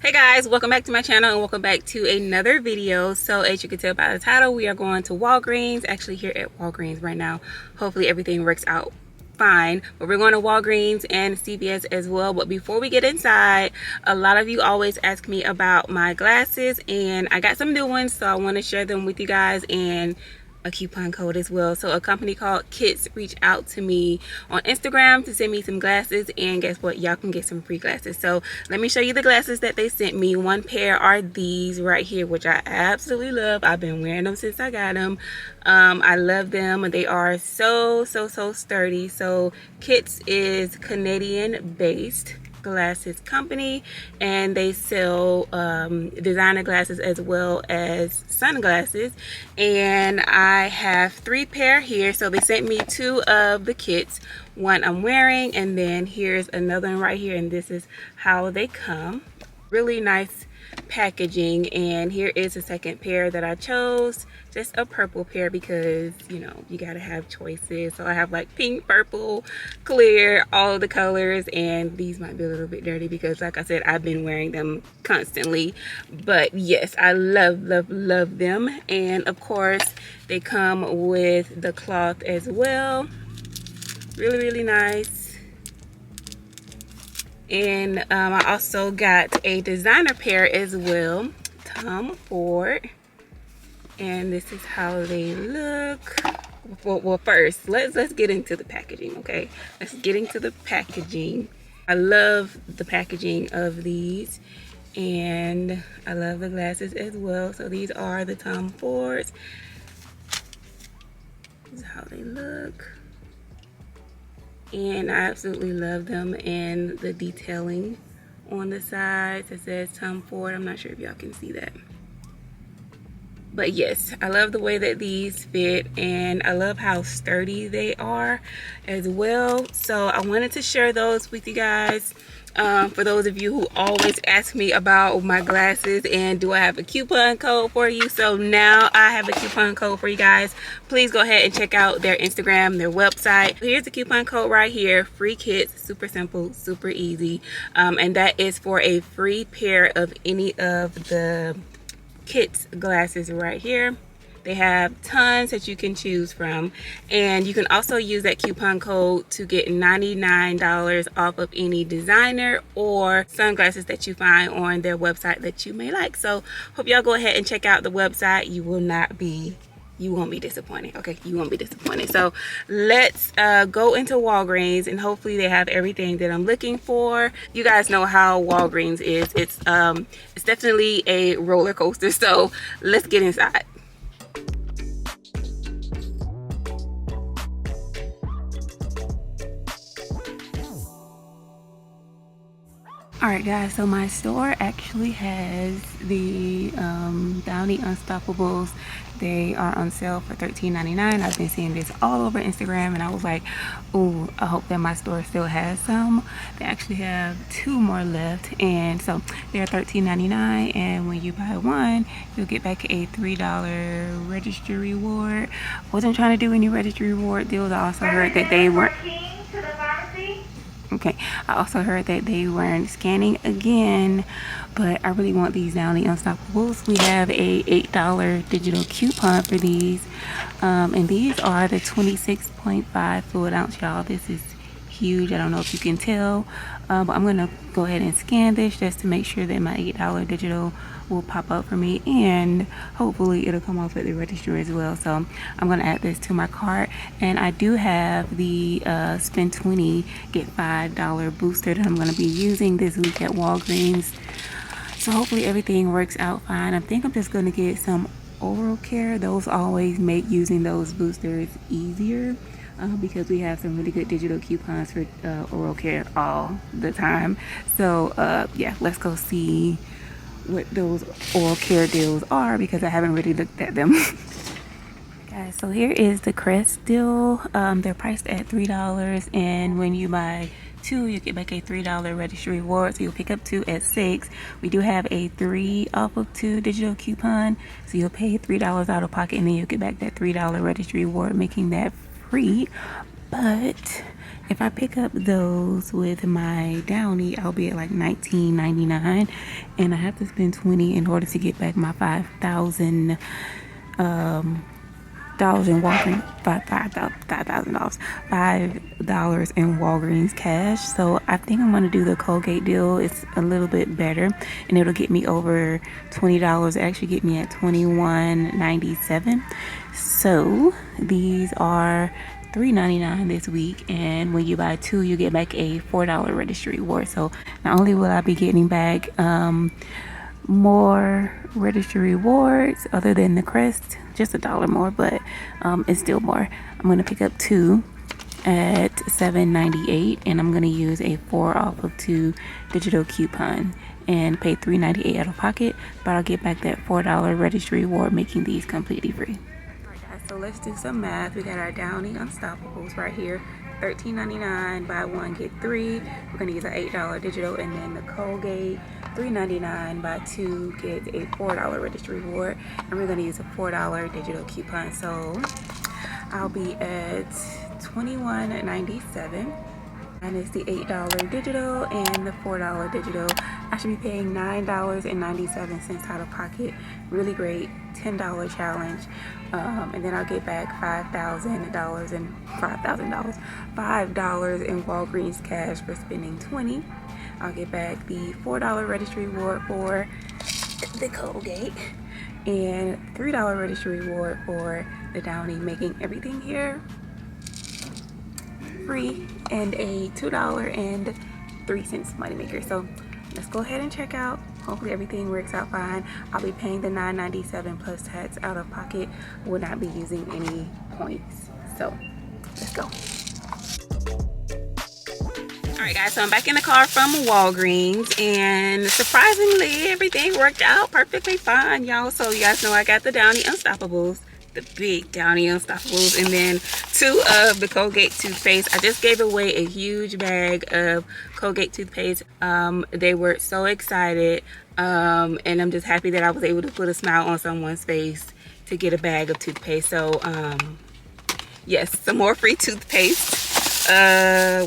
Hey guys, welcome back to my channel and welcome back to another video. So as you can tell by the title, we are going to Walgreens, actually here at Walgreens right now. Hopefully everything works out fine, but we're going to Walgreens and CVS as well. But before we get inside, a lot of you always ask me about my glasses, and I got some new ones, so I want to share them with you guys and a coupon code as well. So a company called Kits reached out to me on Instagram to send me some glasses, and guess what, y'all can get some free glasses. So let me show you the glasses that they sent me. One pair are these right here, which I absolutely love. I've been wearing them since I got them. I love them, and they are so sturdy. So Kits is Canadian based glasses company, and they sell designer glasses as well as sunglasses, and I have 3 pair here. So they sent me 2 of the kits. One I'm wearing, and then here's another one right here, and this is how they come. Really nice packaging. And here is the second pair that I chose, just a purple pair because, you know, you gotta have choices. So I have like pink, purple, clear, all of the colors, and these might be a little bit dirty because, like I said, I've been wearing them constantly. But yes, I love them. And of course they come with the cloth as well. Really nice. And I also got a designer pair as well, Tom Ford, and this is how they look. Well, first let's get into the packaging. Okay, let's get into the packaging. I love the packaging of these, and I love the glasses as well. So these are the Tom Fords. This is how they look. And I absolutely love them, and the detailing on the sides, it says Tom Ford. I'm not sure if y'all can see that, but yes, I love the way that these fit, and I love how sturdy they are as well. So I wanted to share those with you guys. For those of you who always ask me about my glasses and do I have a coupon code for you, so now I have a coupon code for you guys. Please go ahead and check out their Instagram, their website. Here's the coupon code right here: free kits. Super simple, super easy, and that is for a free pair of any of the Kits glasses right here. They have tons that you can choose from, and you can also use that coupon code to get $99 off of any designer or sunglasses that you find on their website that you may like. So hope y'all go ahead and check out the website. You won't be disappointed. Okay, you won't be disappointed. So let's go into Walgreens, and hopefully they have everything that I'm looking for. You guys know how Walgreens is. It's definitely a roller coaster. So let's get inside. Alright guys, so my store actually has the Downy Unstoppables. They are on sale for $13.99. I've been seeing this all over Instagram, and I was like, oh, I hope that my store still has some. They actually have 2 more left, and so they're $13.99, and when you buy one, you'll get back a $3 registry reward. Wasn't trying to do any registry reward deals. I also heard that they weren't... Okay, I also heard that they weren't scanning again, but I really want these Downy Unstoppables. We have a $8 digital coupon for these, and these are the 26.5 fluid ounce, y'all. This is huge. I don't know if you can tell, but I'm gonna go ahead and scan this just to make sure that my $8 digital will pop up for me, and hopefully it'll come off at the register as well. So I'm gonna add this to my cart, and I do have the spend 20 get $5 booster that I'm gonna be using this week at Walgreens. So hopefully everything works out fine. I think I'm just gonna get some oral care. Those always make using those boosters easier, because we have some really good digital coupons for oral care all the time. So yeah, let's go see what those oral care deals are, because I haven't really looked at them. Guys, so here is the Crest deal. They're priced at $3, and when you buy 2, you get back a $3 registry reward, so you'll pick up 2 at $6. We do have a 3 off of 2 digital coupon, so you'll pay $3 out of pocket, and then you'll get back that $3 registry reward, making that free. But if I pick up those with my Downy, I'll be at like $19.99, and I have to spend $20 in order to get back my $5,000 in Walgreens, $5 in Walgreens cash. So I think I'm gonna do the Colgate deal. It's a little bit better, and it'll get me over $20. Actually get me at $21.97. So these are $3.99 this week, and when you buy two, you get back a $4 registry reward. So not only will I be getting back more registry rewards other than the crest, just $1 more, but it's still more. I'm gonna pick up two at $7.98, and I'm gonna use a 4 off of 2 digital coupon and pay $3.98 out of pocket, but I'll get back that $4 registry reward, making these completely free. Alright guys, so let's do some math. We got our Downy Unstoppables right here, $13.99, buy one get three. We're gonna use an $8 digital, and then the Colgate $3.99, buy two get a $4 registry reward, and we're gonna use a $4 digital coupon. So I'll be at $21.97, and it's the $8 digital and the $4 digital. I should be paying $9.97 out of pocket. Really great $10 challenge, and then I'll get back $5 in Walgreens cash for spending $20. I'll get back the $4 registry reward for the Colgate and $3 registry reward for the Downy, making everything here free, and a $2.03 Moneymaker. So let's go ahead and check out. Hopefully everything works out fine. I'll be paying the $9.97 plus tax out of pocket. Will not be using any points. So let's go. Alright guys, so I'm back in the car from Walgreens, and surprisingly everything worked out perfectly fine, y'all. So you guys know I got the Downy Unstoppables, the big Downy Unstoppables, and then 2 of the Colgate toothpaste. I just gave away a huge bag of Colgate toothpaste. They were so excited, and I'm just happy that I was able to put a smile on someone's face to get a bag of toothpaste. So yes, some more free toothpaste.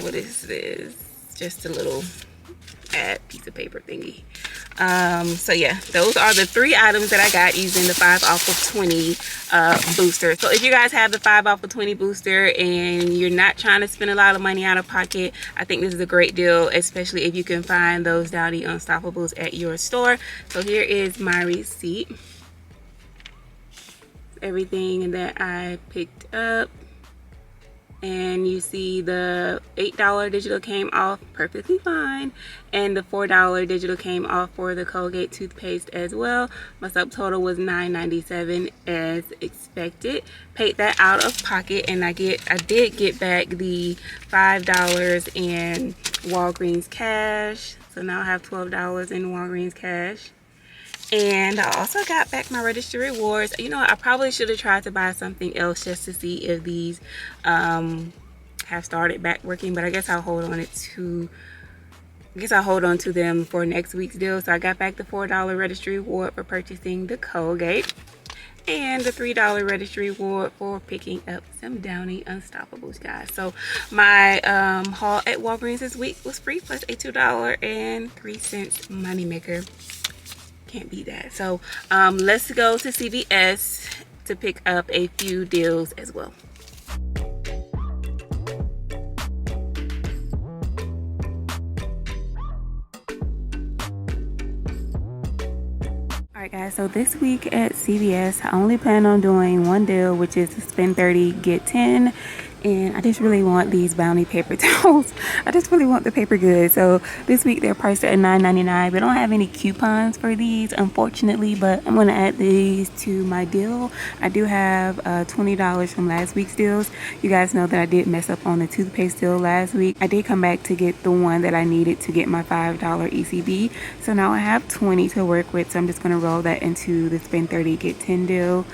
What is this? Just a little ad piece of paper thingy. So yeah, those are the 3 items that I got using the 5 off of 20 booster. So if you guys have the 5 off of 20 booster and you're not trying to spend a lot of money out of pocket, I think this is a great deal, especially if you can find those Downy Unstoppables at your store. So here is my receipt. Everything that I picked up. And you see the $8 digital came off perfectly fine, and the $4 digital came off for the Colgate toothpaste as well. My subtotal was $9.97 as expected. Paid that out of pocket, and I did get back the $5 in Walgreens cash. So now I have $12 in Walgreens cash. And I also got back my registry rewards. You know, I probably should have tried to buy something else just to see if these have started back working, but I guess I'll hold on to them for next week's deal. So I got back the $4 registry reward for purchasing the Colgate, and the $3 registry reward for picking up some Downy Unstoppables, guys. So my haul at Walgreens this week was free, plus a $2.03 Moneymaker. Can't beat that. So let's go to CVS to pick up a few deals as well. Alright guys, so this week at CVS I only plan on doing one deal, which is to spend 30 get 10. And I just really want these Bounty paper towels. I just really want the paper goods. So this week they're priced at $9.99. We don't have any coupons for these, unfortunately, but I'm going to add these to my deal. I do have $20 from last week's deals. You guys know that I did mess up on the toothpaste deal last week. I did come back to get the one that I needed to get my $5 ECB. So now I have 20 to work with. So I'm just going to roll that into the spend 30 get 10 deal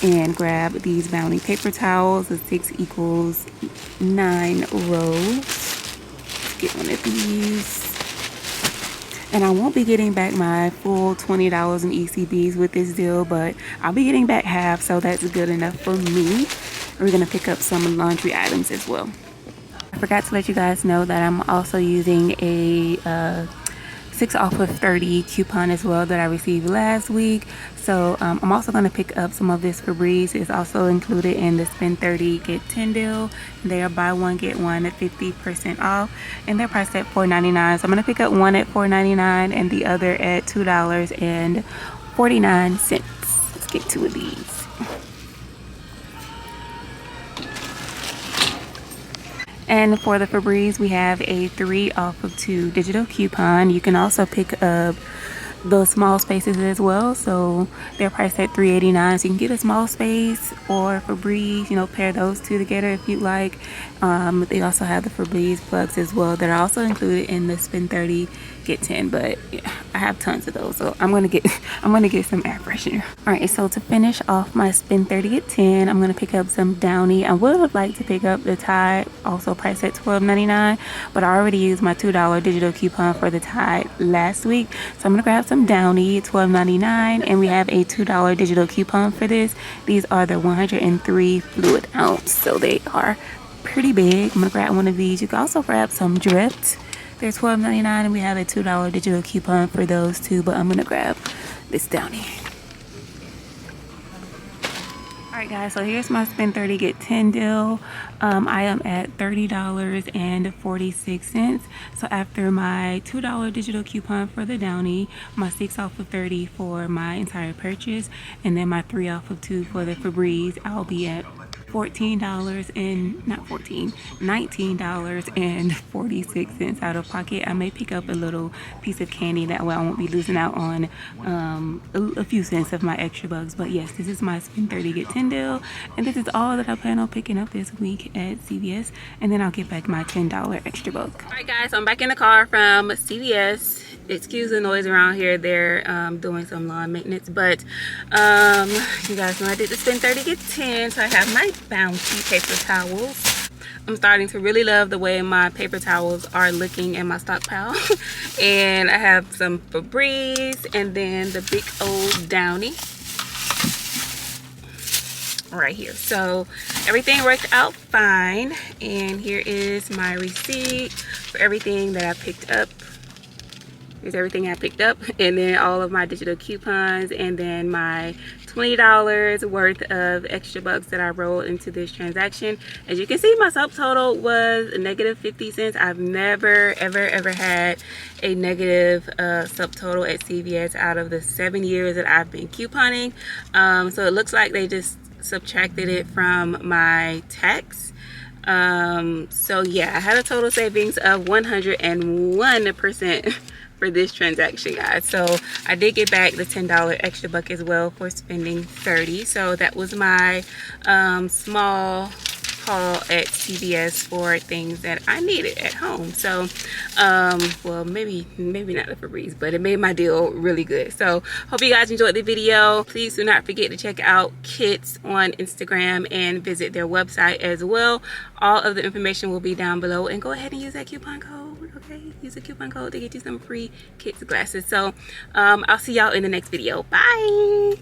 and grab these Bounty paper towels. The 6 equals 9 rows. Let's get one of these. And I won't be getting back my full $20 in ECBs with this deal, but I'll be getting back half, so that's good enough for me. We're gonna pick up some laundry items as well. I forgot to let you guys know that I'm also using a 6 off of 30 coupon as well that I received last week. So I'm also going to pick up some of this Febreze. It's also included in the spend 30 get 10 deal. They are buy one get one at 50% off, and they're priced at $4.99. So I'm going to pick up one at $4.99 and the other at $2.49. Let's get two of these. And for the Febreze, we have a 3 off of 2 digital coupon. You can also pick up the small spaces as well, so they're priced at $3.89. So you can get a small space or Febreze, you know, pair those two together if you'd like. They also have the Febreze plugs as well that are also included in the spend 30 get 10, but yeah, I have tons of those, so I'm gonna get some air freshener. All right, so to finish off my spend 30 get 10, I'm gonna pick up some Downy. I would like to pick up the Tide, also priced at $12.99, but I already used my $2 digital coupon for the Tide last week, so I'm gonna grab some Downy, $12.99, and we have a $2 digital coupon for this. These are the 103 fluid ounce, so they are pretty big. I'm gonna grab one of these. You can also grab some Drift. They're $12.99, and we have a $2 digital coupon for those too, but I'm gonna grab this Downy. Alright guys, so here's my spend 30 get 10 deal. I am at $30.46. So after my $2 digital coupon for the Downy, my 6 off of 30 for my entire purchase, and then my 3 off of 2 for the Febreze, I'll be at $19.46 out of pocket. I may pick up a little piece of candy, that way I won't be losing out on a few cents of my extra bucks. But yes, this is my spend 30 get 10 deal, and this is all that I plan on picking up this week at CVS, and then I'll get back my $10 extra buck. All right guys, so I'm back in the car from CVS. Excuse the noise around here. They're doing some lawn maintenance, but you guys know I did the spend 30 get 10, so I have my Bounty paper towels. I'm starting to really love the way my paper towels are looking in my stockpile. And I have some Febreze, and then the big old Downy right here. So everything worked out fine, and here is my receipt for everything that I picked up. Here's everything I picked up, and then all of my digital coupons, and then my $20 worth of extra bucks that I rolled into this transaction. As you can see, my subtotal was negative 50 cents. I've never ever had a negative subtotal at CVS out of the 7 years that I've been couponing. So it looks like they just subtracted it from my tax. So yeah, I had a total savings of 101% for this transaction, guys. So I did get back the $10 extra buck as well for spending 30. So that was my small haul at CVS for things that I needed at home. So well, maybe not the Febreze, but it made my deal really good. So hope you guys enjoyed the video. Please do not forget to check out Kits on Instagram and visit their website as well. All of the information will be down below, and go ahead and use that coupon code. Okay, use a coupon code to get you some free Kits glasses. So I'll see y'all in the next video. Bye.